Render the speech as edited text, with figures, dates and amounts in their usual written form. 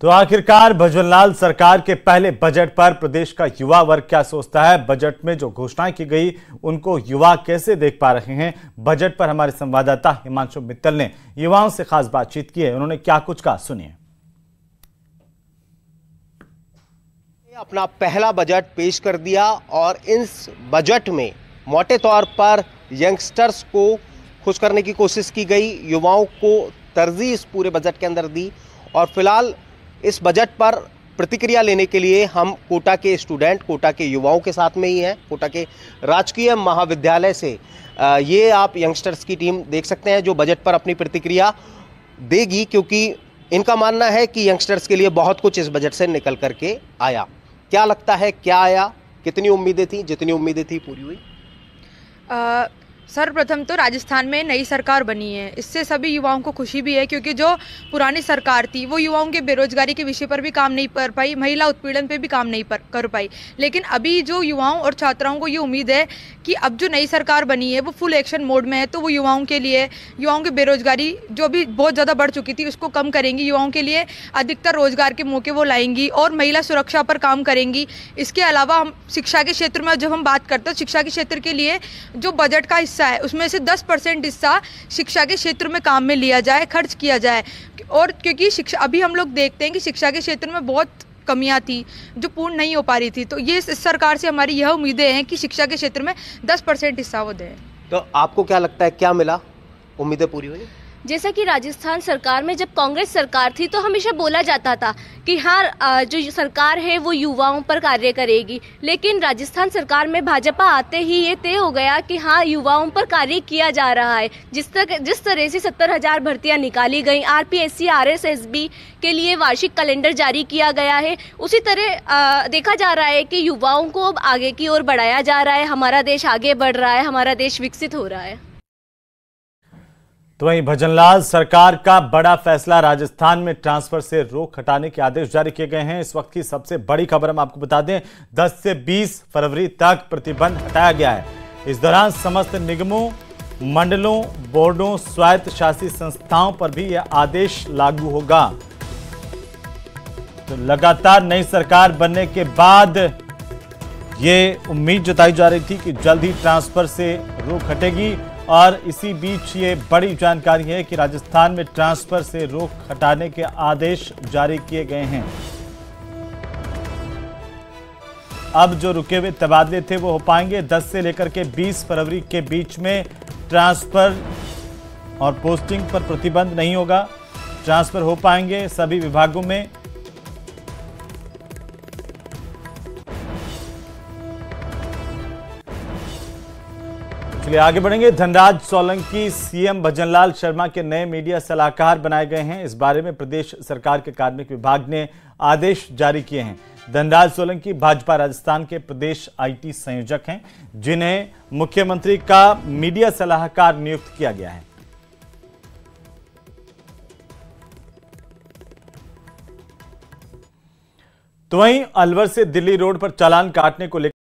तो आखिरकार भजनलाल सरकार के पहले बजट पर प्रदेश का युवा वर्ग क्या सोचता है? बजट में जो घोषणाएं की गई उनको युवा कैसे देख पा रहे हैं? बजट पर हमारे संवाददाता हिमांशु मित्तल ने युवाओं से खास बातचीत की है। उन्होंने क्या कुछ कहा, सुनिए। अपना पहला बजट पेश कर दिया और इस बजट में मोटे तौर पर यंगस्टर्स को खुश करने की कोशिश की गई, युवाओं को तरजीह इस पूरे बजट के अंदर दी। और फिलहाल इस बजट पर प्रतिक्रिया लेने के लिए हम कोटा के स्टूडेंट, कोटा के युवाओं के साथ में ही हैं। कोटा के राजकीय महाविद्यालय से ये आप यंगस्टर्स की टीम देख सकते हैं जो बजट पर अपनी प्रतिक्रिया देगी, क्योंकि इनका मानना है कि यंगस्टर्स के लिए बहुत कुछ इस बजट से निकल करके आया। क्या लगता है, क्या आया, कितनी उम्मीदें थी? जितनी उम्मीदें थी पूरी हुई? सर्वप्रथम तो राजस्थान में नई सरकार बनी है, इससे सभी युवाओं को खुशी भी है, क्योंकि जो पुरानी सरकार थी वो युवाओं के बेरोजगारी के विषय पर भी काम नहीं कर पाई, महिला उत्पीड़न पे भी काम नहीं कर पाई। लेकिन अभी जो युवाओं और छात्राओं को ये उम्मीद है कि अब जो नई सरकार बनी है वो फुल एक्शन मोड में है, तो वो युवाओं के लिए, युवाओं की बेरोजगारी जो अभी बहुत ज़्यादा बढ़ चुकी थी उसको कम करेंगी, युवाओं के लिए अधिकतर रोजगार के मौके वो लाएंगी और महिला सुरक्षा पर काम करेंगी। इसके अलावा हम शिक्षा के क्षेत्र में जब हम बात करते हैं, शिक्षा के क्षेत्र के लिए जो बजट का हिस्सा है उसमें से 10% हिस्सा शिक्षा के क्षेत्र में काम में लिया जाए, खर्च किया जाए। और क्योंकि शिक्षा, अभी हम लोग देखते हैं कि शिक्षा के क्षेत्र में बहुत कमियां थी जो पूर्ण नहीं हो पा रही थी, तो ये इस सरकार से हमारी यह उम्मीदें हैं कि शिक्षा के क्षेत्र में 10% हिस्सा वो दें। तो आपको क्या लगता है, क्या मिला? उम्मीदें पूरी हुई? जैसा कि राजस्थान सरकार में जब कांग्रेस सरकार थी तो हमेशा बोला जाता था कि हाँ, जो सरकार है वो युवाओं पर कार्य करेगी, लेकिन राजस्थान सरकार में भाजपा आते ही ये तय हो गया कि हाँ, युवाओं पर कार्य किया जा रहा है। जिस तरह से 70,000 भर्तियां निकाली गई, आरपीएससी आरएसएसबी के लिए वार्षिक कैलेंडर जारी किया गया है, उसी तरह देखा जा रहा है कि युवाओं को अब आगे की ओर बढ़ाया जा रहा है। हमारा देश आगे बढ़ रहा है, हमारा देश विकसित हो रहा है। तो वहीं भजनलाल सरकार का बड़ा फैसला, राजस्थान में ट्रांसफर से रोक हटाने के आदेश जारी किए गए हैं। इस वक्त की सबसे बड़ी खबर हम आपको बता दें, 10 से 20 फरवरी तक प्रतिबंध हटाया गया है। इस दौरान समस्त निगमों, मंडलों, बोर्डों, स्वायत्त शासी संस्थाओं पर भी यह आदेश लागू होगा। तो लगातार नई सरकार बनने के बाद ये उम्मीद जताई जा रही थी कि जल्द ही ट्रांसफर से रोक हटेगी, और इसी बीच ये बड़ी जानकारी है कि राजस्थान में ट्रांसफर से रोक हटाने के आदेश जारी किए गए हैं। अब जो रुके हुए तबादले थे वो हो पाएंगे। 10 से लेकर के 20 फरवरी के बीच में ट्रांसफर और पोस्टिंग पर प्रतिबंध नहीं होगा। ट्रांसफर हो पाएंगे सभी विभागों में। चलिए आगे बढ़ेंगे। धनराज सोलंकी सीएम भजनलाल शर्मा के नए मीडिया सलाहकार बनाए गए हैं। इस बारे में प्रदेश सरकार के कार्मिक विभाग ने आदेश जारी किए हैं। धनराज सोलंकी भाजपा राजस्थान के प्रदेश आईटी संयोजक हैं, जिन्हें मुख्यमंत्री का मीडिया सलाहकार नियुक्त किया गया है। तो वहीं अलवर से दिल्ली रोड पर चालान काटने को लेकर